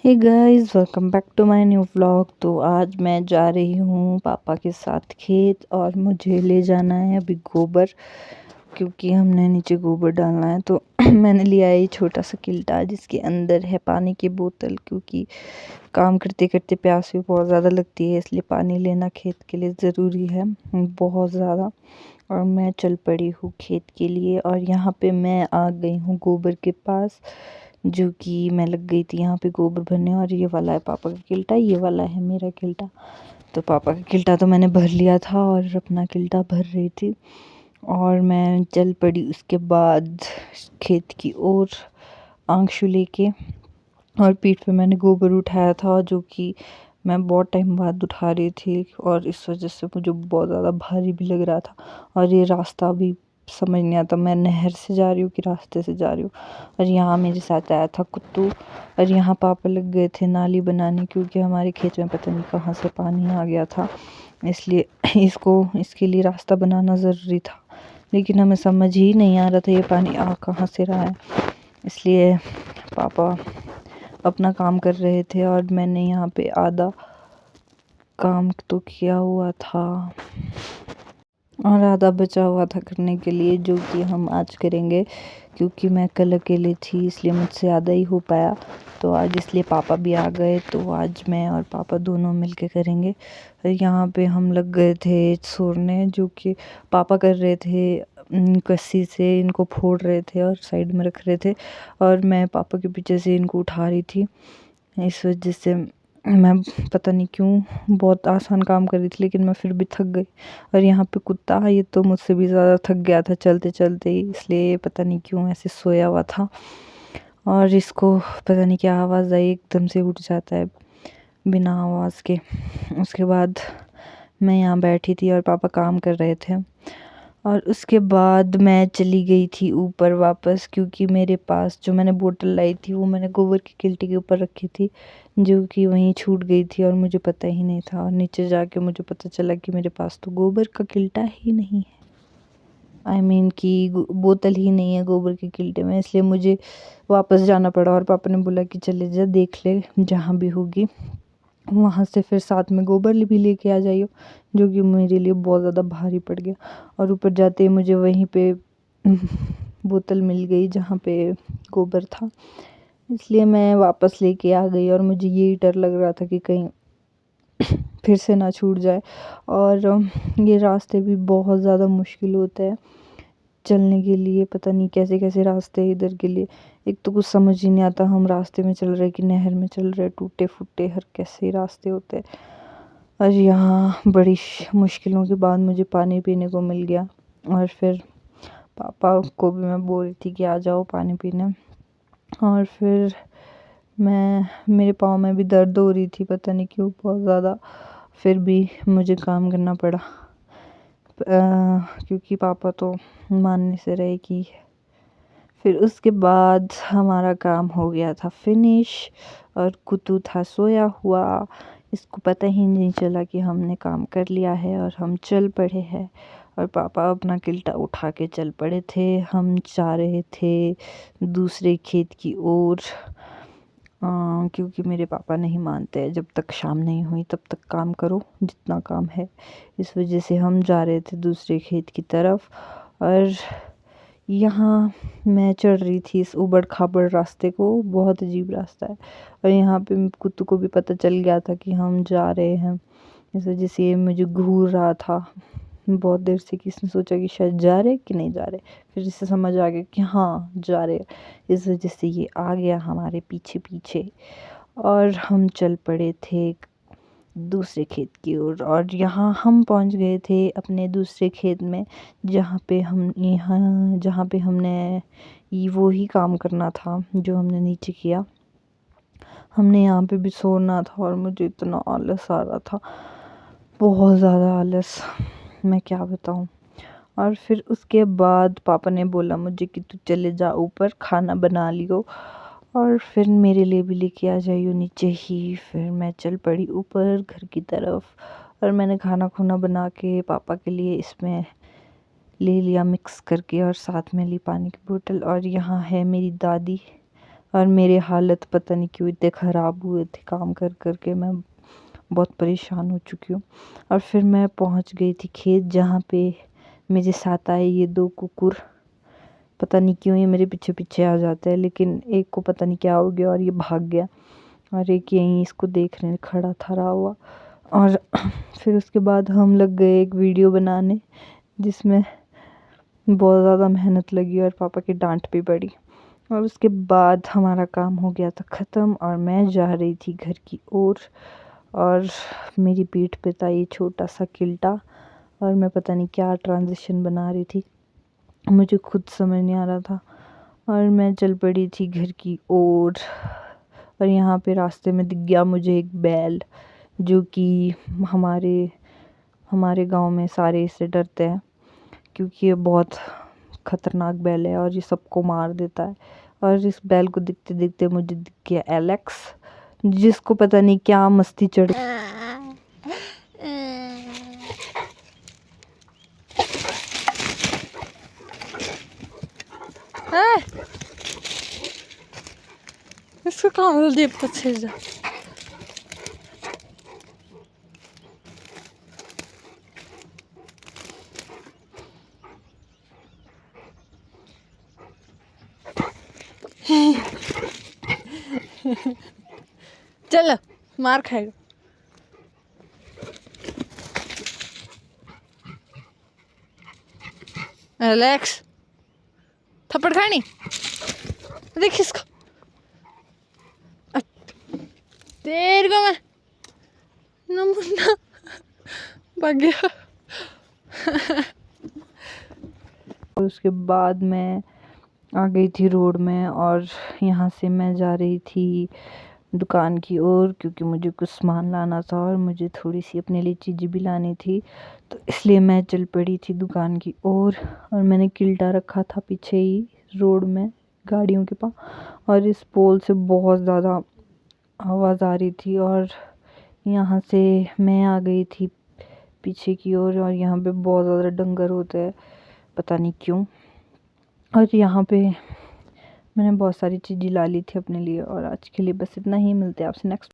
Hey guys, welcome back to my new vlog. तो आज मैं जा रही हूँ पापा के साथ खेत और मुझे ले जाना है अभी गोबर, क्योंकि हमने नीचे गोबर डालना है। तो मैंने लिया है ये छोटा सा किल्टा जिसके अंदर है पानी की बोतल, क्योंकि काम करते करते प्यास भी बहुत ज़्यादा लगती है, इसलिए पानी लेना खेत के लिए ज़रूरी है बहुत ज़्यादा। और मैं चल पड़ी हूँ खेत के लिए और यहाँ पे मैं आ गई हूँ गोबर के पास, जो कि मैं लग गई थी यहाँ पे गोबर भरने। और ये वाला है पापा का किल्टा, ये वाला है मेरा किल्टा। तो पापा का किल्टा तो मैंने भर लिया था और अपना किल्टा भर रही थी और मैं चल पड़ी उसके बाद खेत की ओर, आंसू लेके। और पीठ पे मैंने गोबर उठाया था, जो कि मैं बहुत टाइम बाद उठा रही थी और इस वजह से मुझे बहुत ज़्यादा भारी भी लग रहा था। और ये रास्ता भी समझ नहीं आता, मैं नहर से जा रही हूँ कि रास्ते से जा रही हूँ। और यहाँ मेरे साथ आया था कुत्तू, और यहाँ पापा लग गए थे नाली बनाने, क्योंकि हमारे खेत में पता नहीं कहाँ से पानी आ गया था, इसलिए इसके लिए रास्ता बनाना ज़रूरी था। लेकिन हमें समझ ही नहीं आ रहा था ये पानी आ कहाँ से रहा है, इसलिए पापा अपना काम कर रहे थे और मैंने यहाँ पे आधा काम तो किया हुआ था और आधा बचा हुआ था करने के लिए, जो कि हम आज करेंगे। क्योंकि मैं कल अकेले थी इसलिए मुझसे आधा ही हो पाया, तो आज इसलिए पापा भी आ गए, तो आज मैं और पापा दोनों मिलके करेंगे। यहाँ पे हम लग गए थे छोड़ने, जो कि पापा कर रहे थे कस्सी से इनको फोड़ रहे थे और साइड में रख रहे थे, और मैं पापा के पीछे से इनको उठा रही थी। इस वजह से मैं पता नहीं क्यों बहुत आसान काम कर रही थी, लेकिन मैं फिर भी थक गई। और यहाँ पे कुत्ता, ये तो मुझसे भी ज़्यादा थक गया था चलते चलते ही, इसलिए ये पता नहीं क्यों ऐसे सोया हुआ था और इसको पता नहीं क्या आवाज़ आई, एकदम से उठ जाता है बिना आवाज़ के। उसके बाद मैं यहाँ बैठी थी और पापा काम कर रहे थे, और उसके बाद मैं चली गई थी ऊपर वापस, क्योंकि मेरे पास जो मैंने बोतल लाई थी वो मैंने गोबर की किल्टी के ऊपर रखी थी, जो कि वहीं छूट गई थी और मुझे पता ही नहीं था। और नीचे जाके मुझे पता चला कि मेरे पास तो गोबर का किल्टा ही नहीं है, कि बोतल ही नहीं है गोबर के किल्टे में, इसलिए मुझे वापस जाना पड़ा। और पापा ने बोला कि चले जा, देख ले जहाँ भी होगी वहाँ से फिर साथ में गोबर भी लेके आ जाइयो, जो कि मेरे लिए बहुत ज़्यादा भारी पड़ गया। और ऊपर जाते ही मुझे वहीं पे बोतल मिल गई जहाँ पे गोबर था, इसलिए मैं वापस लेके आ गई। और मुझे यही डर लग रहा था कि कहीं फिर से ना छूट जाए। और ये रास्ते भी बहुत ज़्यादा मुश्किल होते हैं चलने के लिए, पता नहीं कैसे कैसे रास्ते हैं इधर के लिए। एक तो कुछ समझ ही नहीं आता, हम रास्ते में चल रहे कि नहर में चल रहे, टूटे फूटे हर कैसे रास्ते होते हैं। और यहाँ बड़ी मुश्किलों के बाद मुझे पानी पीने को मिल गया, और फिर पापा को भी मैं बोल रही थी कि आ जाओ पानी पीने। और फिर मेरे पाँव में भी दर्द हो रही थी, पता नहीं क्यों बहुत ज़्यादा, फिर भी मुझे काम करना पड़ा क्योंकि पापा तो मानने से रहे कि। फिर उसके बाद हमारा काम हो गया था फिनिश, और कुतू था सोया हुआ, इसको पता ही नहीं चला कि हमने काम कर लिया है और हम चल पड़े हैं। और पापा अपना किल्टा उठा के चल पड़े थे, हम जा रहे थे दूसरे खेत की ओर, क्योंकि मेरे पापा नहीं मानते हैं जब तक शाम नहीं हुई तब तक काम करो जितना काम है। इस वजह से हम जा रहे थे दूसरे खेत की तरफ। और यहाँ मैं चढ़ रही थी इस ऊबड़ खाबड़ रास्ते को, बहुत अजीब रास्ता है। और यहाँ पे कुत्तू को भी पता चल गया था कि हम जा रहे हैं, इस वजह से ये मुझे घूर रहा था बहुत देर से, कि इसने सोचा कि शायद जा रहे कि नहीं जा रहे। फिर इसे समझ आ गया कि हाँ जा रहे, इस वजह से ये आ गया हमारे पीछे पीछे, और हम चल पड़े थे दूसरे खेत की ओर। और यहाँ हम पहुँच गए थे अपने दूसरे खेत में, जहाँ पे हमने वो ही काम करना था जो हमने नीचे किया। हमने यहाँ पे भी सोना था और मुझे इतना आलस आ रहा था, बहुत ज़्यादा आलस, मैं क्या बताऊँ। और फिर उसके बाद पापा ने बोला मुझे कि तू चले जा ऊपर, खाना बना लियो और फिर मेरे लिए भी लेके आ जाइयो नीचे ही। फिर मैं चल पड़ी ऊपर घर की तरफ, और मैंने खाना खुना बना के पापा के लिए इसमें ले लिया मिक्स करके, और साथ में ली पानी की बोतल। और यहाँ है मेरी दादी और मेरी हालत पता नहीं क्यों इतने ख़राब हुए थे, काम कर कर के मैं बहुत परेशान हो चुकी हूँ। और फिर मैं पहुँच गई थी खेत, जहाँ पे मेरे साथ आए ये 2 कुकुर। पता नहीं क्यों ये मेरे पीछे पीछे आ जाते हैं, लेकिन एक को पता नहीं क्या हो गया और ये भाग गया, और एक यहीं इसको देखने खड़ा था रहा हुआ। और फिर उसके बाद हम लग गए एक वीडियो बनाने, जिसमें बहुत ज़्यादा मेहनत लगी और पापा की डांट भी पड़ी। और उसके बाद हमारा काम हो गया था ख़त्म और मैं जा रही थी घर की ओर। और मेरी पीठ पे था ये छोटा सा किल्टा, और मैं पता नहीं क्या ट्रांजिशन बना रही थी, मुझे खुद समझ नहीं आ रहा था। और मैं चल पड़ी थी घर की ओर। और यहाँ पे रास्ते में दिख गया मुझे एक बैल, जो कि हमारे गांव में सारे इससे डरते हैं, क्योंकि ये बहुत ख़तरनाक बैल है और ये सबको मार देता है। और इस बैल को दिखते दिखते मुझे दिख गया एलेक्स, जिसको पता नहीं क्या मस्ती चढ़। इसको कहाँ बोल दिया पीछे जा। चलो मार खाएगा। एलेक्स थप्पड़ खानी, देख इसको। तेरे को मैं नमूना भाग गया। उसके बाद मैं आ गई थी रोड में, और यहाँ से मैं जा रही थी दुकान की ओर, क्योंकि मुझे कुछ सामान लाना था और मुझे थोड़ी सी अपने लिए चीज़ें भी लानी थी। तो इसलिए मैं चल पड़ी थी दुकान की ओर। और मैंने किल्टा रखा था पीछे ही रोड में गाड़ियों के पास, और इस पोल से बहुत ज़्यादा आवाज़ आ रही थी। और यहाँ से मैं आ गई थी पीछे की ओर, और यहाँ पे बहुत ज़्यादा डंगर होते हैं, पता नहीं क्यों। और यहाँ पे मैंने बहुत सारी चीज़ें ला ली थी अपने लिए, और आज के लिए बस इतना ही। मिलते हैं आपसे नेक्स्ट।